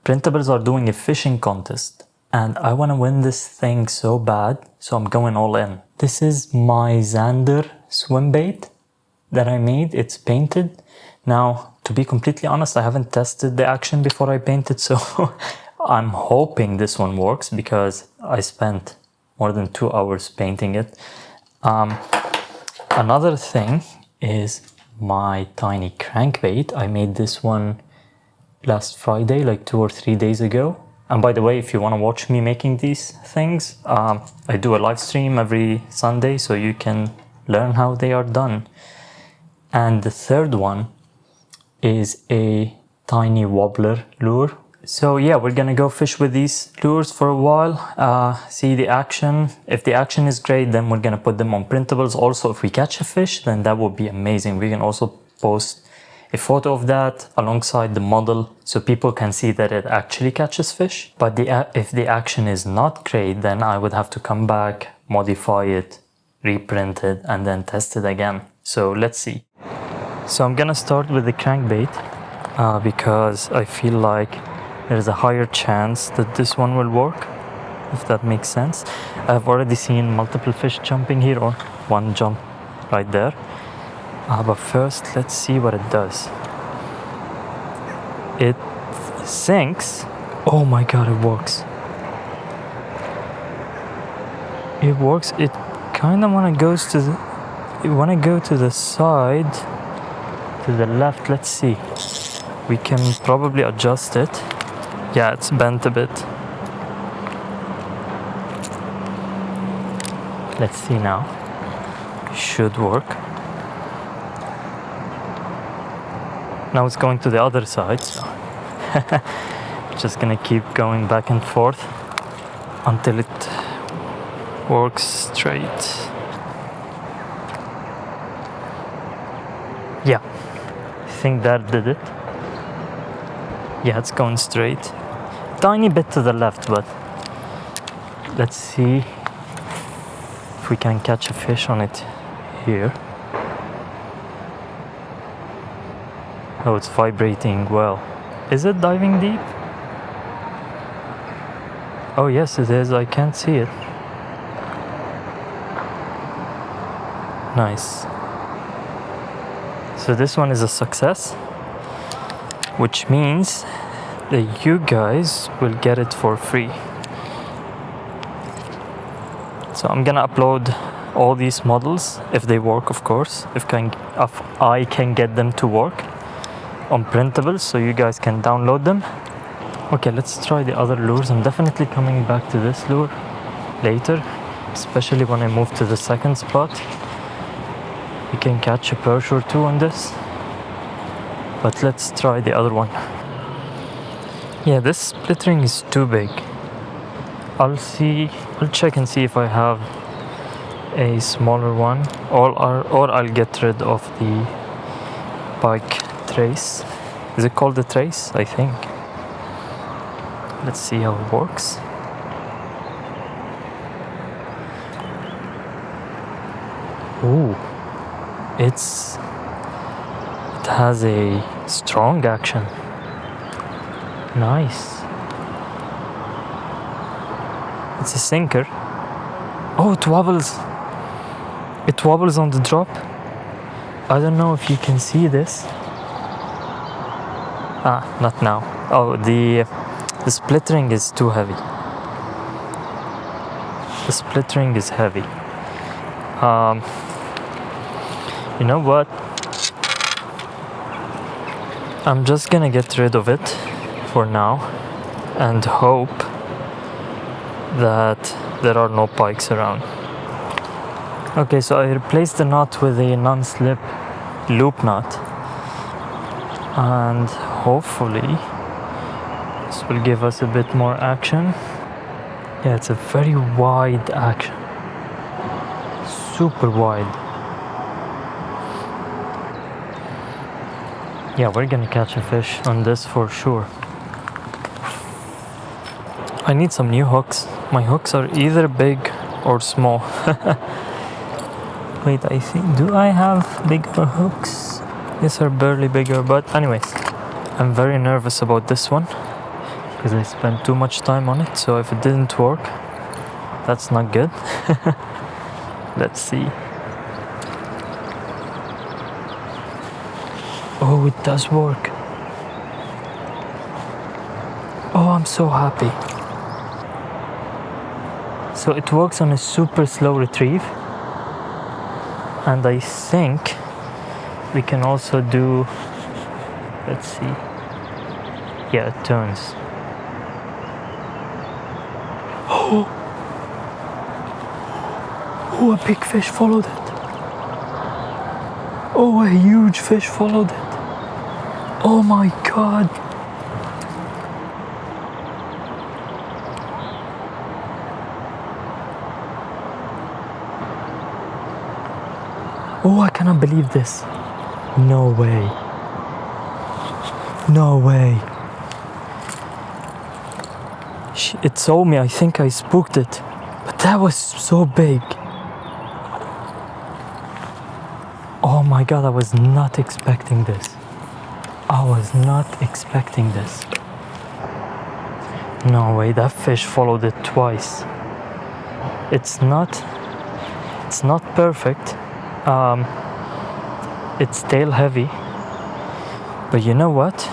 Printables are doing a fishing contest and I want to win this thing so bad, so I'm going all in. This is my Xander Swimbait that I made. It's painted. Now, to be completely honest, I haven't tested the action before I painted, so I'm hoping this one works because I spent more than 2 hours painting it. Another thing is my tiny crankbait. I made this one last Friday, like 2 or 3 days ago. And by the way, if you want to watch me making these things, I do a live stream every Sunday, so you can learn how they are done. And the third one is a tiny wobbler lure. So yeah, we're gonna go fish with these lures for a while, see the action. If the action is great, then we're gonna put them on printables. Also, if we catch a fish, then that would be amazing. We can also post a photo of that alongside the model so people can see that it actually catches fish. But if the action is not great, then I would have to come back, modify it, reprint it, and then test it again. So let's see. So I'm gonna start with the crankbait because I feel like there's a higher chance that this one will work, if that makes sense. I've already seen multiple fish jumping here, or one jump right there. But first, let's see what it does. It sinks. Oh my god, it works. It works. It kind of wanna go to the side, to the left. Let's see. We can probably adjust it. Yeah, it's bent a bit. Let's see now. Should work. Now it's going to the other side, so just gonna keep going back and forth until it works straight. Yeah, I think that did it. Yeah, it's going straight. Tiny bit to the left, but let's see if we can catch a fish on it here. Oh, it's vibrating well. Is it diving deep? Oh yes, it is. I can't see it. Nice. So this one is a success, which means that you guys will get it for free. So I'm gonna upload all these models, if they work, of course, if I can get them to work on printables, so you guys can download them. Okay, let's try the other lures. I'm definitely coming back to this lure later, especially when I move to the second spot. You can catch a perch or two on this, but let's try the other one. Yeah, this split ring is too big. I'll check and see if I have a smaller one, or I'll get rid of the pike trace. Is it called the trace? I think. Let's see how it works. Ooh, it has a strong action. Nice. It's a sinker. Oh, it wobbles. It wobbles on the drop. I don't know if you can see this. Not now. Oh, the split ring is too heavy. The split ring is heavy. You know what? I'm just gonna get rid of it for now and hope that there are no pikes around. Okay, so I replaced the knot with a non-slip loop knot, and hopefully this will give us a bit more action. Yeah, it's a very wide action, super wide. Yeah, we're gonna catch a fish on this for sure. I need some new hooks. My hooks are either big or small. Wait, I think, do I have bigger hooks? These are barely bigger, but anyways, I'm very nervous about this one because I spent too much time on it. So if it didn't work, that's not good. Let's see. Oh, it does work. Oh, I'm so happy. So it works on a super slow retrieve. And I think we can also do, let's see. Yeah, it turns. Oh, a big fish followed it. Oh, a huge fish followed it. Oh my God. Oh, I cannot believe this. No way. No way. It saw me. I think I spooked it. But that was so big. Oh my God, I was not expecting this. I was not expecting this. No way, that fish followed it twice. It's not perfect. It's tail heavy. But you know what?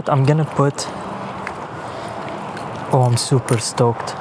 I'm gonna put... Oh, I'm super stoked.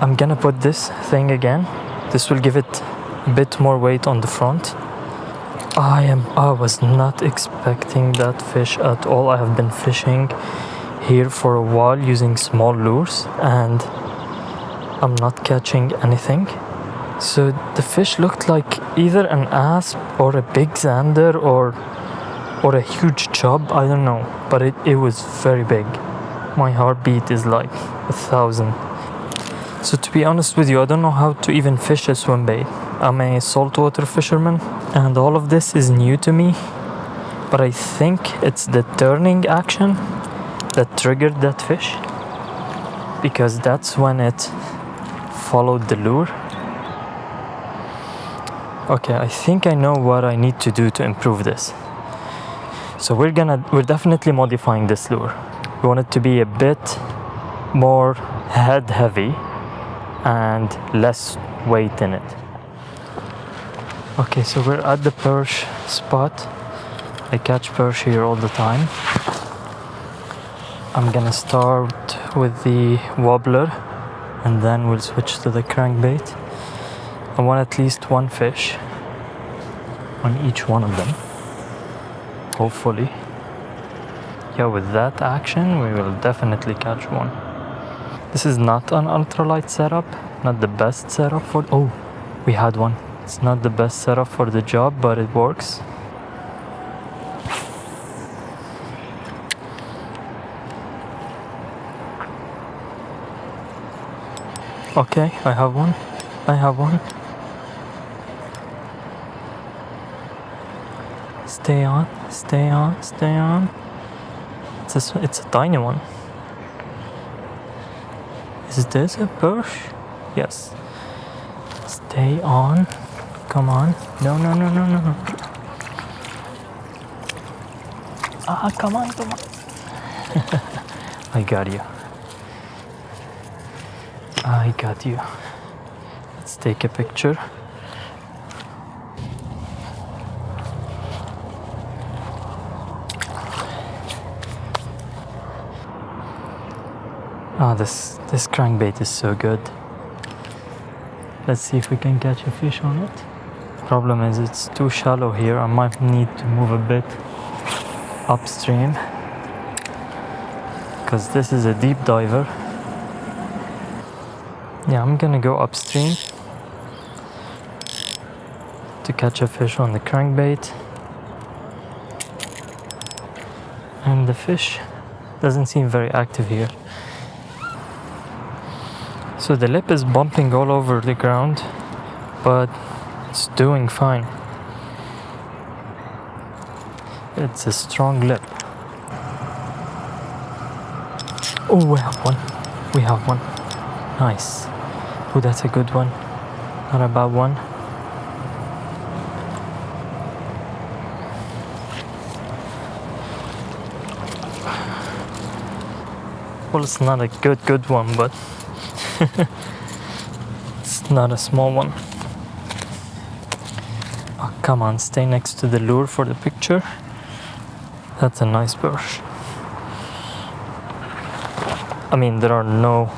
I'm gonna put this thing again. This will give it a bit more weight on the front. I was not expecting that fish at all. I have been fishing here for a while using small lures and I'm not catching anything. So the fish looked like either an asp or a big zander or a huge chub, I don't know, but it was very big. My heartbeat is like 1,000. So to be honest with you, I don't know how to even fish a swimbait. I'm a saltwater fisherman and all of this is new to me, but I think it's the turning action that triggered that fish, because that's when it followed the lure. Okay, I think I know what I need to do to improve this. So we're definitely modifying this lure. We want it to be a bit more head heavy and less weight in it. Okay, so we're at the perch spot. I catch perch here all the time. I'm gonna start with the wobbler and then we'll switch to the crankbait. I want at least one fish on each one of them, hopefully. Yeah, with that action we will definitely catch one. This is not an ultralight setup, not the best setup for... Oh, we had one. It's not the best setup for the job, but it works. Okay, I have one. Stay on. It's a tiny one. Is this a perch? Yes. Stay on. Come on. No. Ah, come on. I got you. Let's take a picture. Ah, this crankbait is so good. Let's see if we can catch a fish on it. Problem is it's too shallow here. I might need to move a bit upstream because this is a deep diver. Yeah, I'm gonna go upstream to catch a fish on the crankbait. And the fish doesn't seem very active here. So the lip is bumping all over the ground, but it's doing fine. It's a strong lip. Oh, we have one. Nice. Oh, that's a good one. Not a bad one. Well, it's not a good one, but it's not a small one. Oh, come on, stay next to the lure for the picture. That's a nice perch. I mean, there are no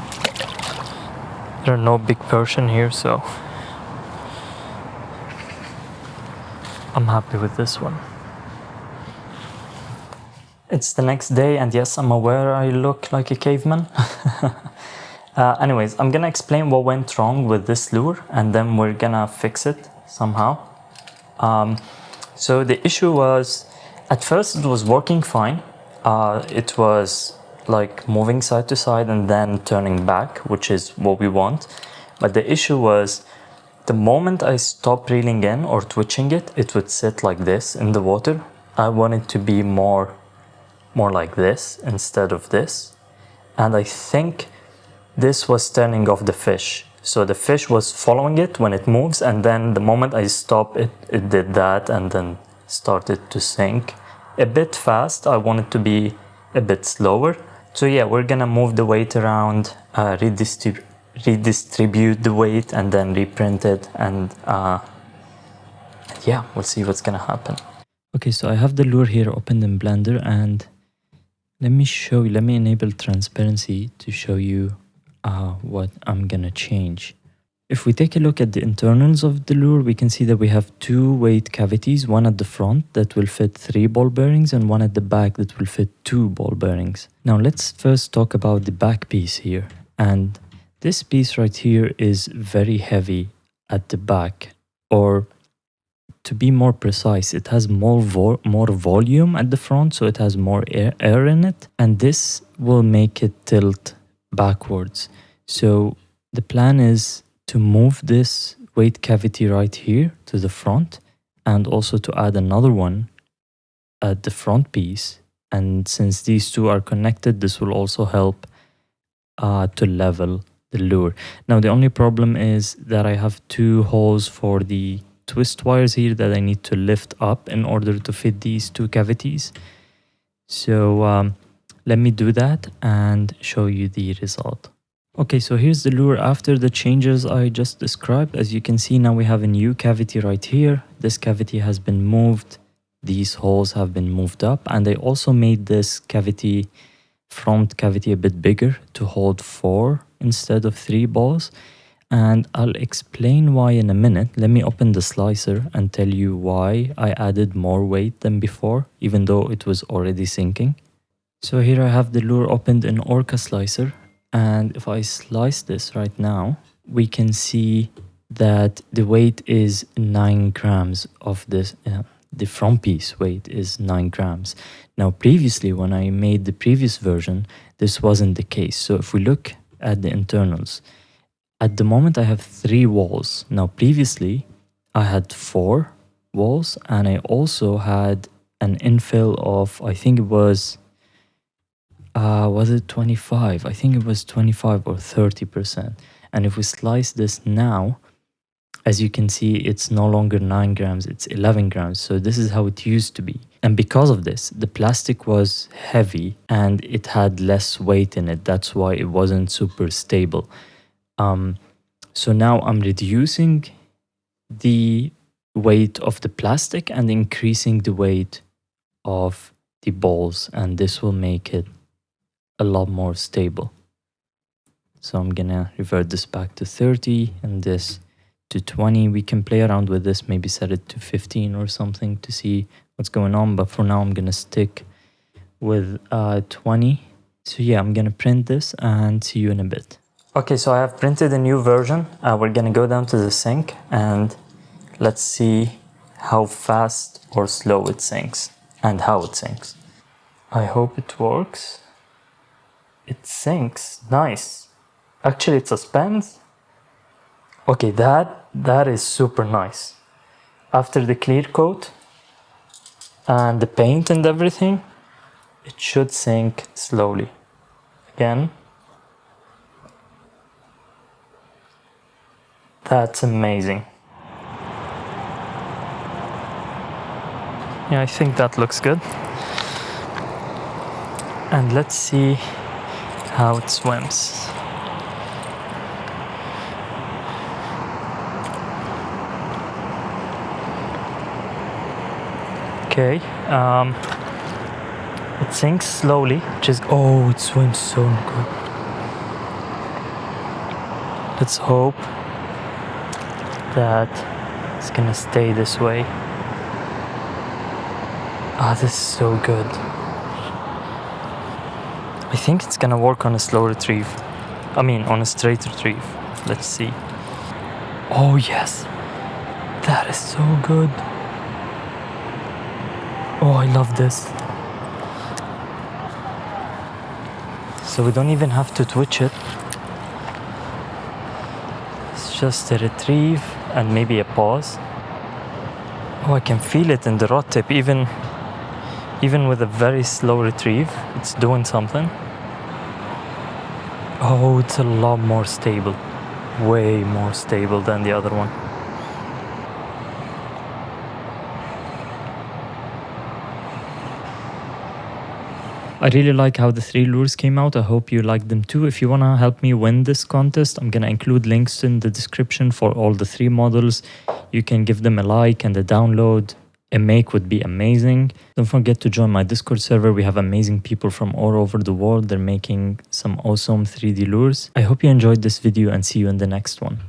big perch in here, so I'm happy with this one. It's the next day, and yes, I'm aware I look like a caveman. Anyways, I'm gonna explain what went wrong with this lure, and then we're gonna fix it somehow. So the issue was, at first it was working fine. It was like moving side to side and then turning back, which is what we want. But the issue was, the moment I stopped reeling in or twitching it, it would sit like this in the water. I want it to be more like this instead of this. And I think this was turning off the fish. So the fish was following it when it moves, and then the moment I stop it, it did that and then started to sink a bit fast. I want it to be a bit slower. So yeah, we're gonna move the weight around, redistribute the weight, and then reprint it, and yeah, we'll see what's gonna happen. Okay, so I have the lure here opened in Blender, and let me enable transparency to show you what I'm gonna change. If we take a look at the internals of the lure, we can see that we have two weight cavities, one at the front that will fit 3 ball bearings and one at the back that will fit 2 ball bearings. Now let's first talk about the back piece here. And this piece right here is very heavy at the back, or to be more precise, it has more volume at the front, so it has more air in it, and this will make it tilt backwards. So the plan is to move this weight cavity right here to the front, and also to add another one at the front piece. And since these two are connected, this will also help to level the lure. Now the only problem is that I have 2 holes for the twist wires here that I need to lift up in order to fit these 2 cavities. So let me do that and show you the result. Okay, so here's the lure after the changes I just described. As you can see, now we have a new cavity right here. This cavity has been moved. These holes have been moved up, and I also made this cavity, front cavity, a bit bigger to hold 4 instead of 3 balls. And I'll explain why in a minute. Let me open the slicer and tell you why I added more weight than before, even though it was already sinking. So here I have the lure opened in Orca Slicer, and if I slice this right now, we can see that the weight is 9 grams of this. The front piece weight is 9 grams. Now previously, when I made the previous version, this wasn't the case. So if we look at the internals, at the moment I have 3 walls. Now previously I had 4 walls, and I also had an infill of, I think it was it 25? I think it was 25 or 30%. And if we slice this now, as you can see, it's no longer 9 grams, it's 11 grams. So this is how it used to be. And because of this, the plastic was heavy and it had less weight in it. That's why it wasn't super stable. So now I'm reducing the weight of the plastic and increasing the weight of the balls, and this will make it a lot more stable. So I'm gonna revert this back to 30 and this to 20. We can play around with this, maybe set it to 15 or something to see what's going on, but for now I'm gonna stick with 20. So yeah, I'm gonna print this and see you in a bit. Okay, so I have printed a new version. We're gonna go down to the sink and let's see how fast or slow it sinks and how it sinks. I hope it works. It sinks, nice. Actually it suspends. Okay, that is super nice. After the clear coat and the paint and everything, it should sink slowly. Again. That's amazing. Yeah, I think that looks good. And let's see how it swims. Okay, it sinks slowly, oh, it swims so good. Let's hope that it's gonna stay this way. Ah, this is so good. I think it's gonna work on a slow retrieve. I mean, on a straight retrieve. Let's see. Oh yes, that is so good. Oh, I love this. So we don't even have to twitch it. It's just a retrieve and maybe a pause. Oh, I can feel it in the rod tip. Even with a very slow retrieve, it's doing something. Oh, it's a lot more stable. Way more stable than the other one. I really like how the 3 lures came out. I hope you liked them too. If you want to help me win this contest, I'm going to include links in the description for all the 3 models. You can give them a like and a download. A make would be amazing. Don't forget to join my Discord server. We have amazing people from all over the world. They're making some awesome 3D lures. I hope you enjoyed this video and see you in the next one.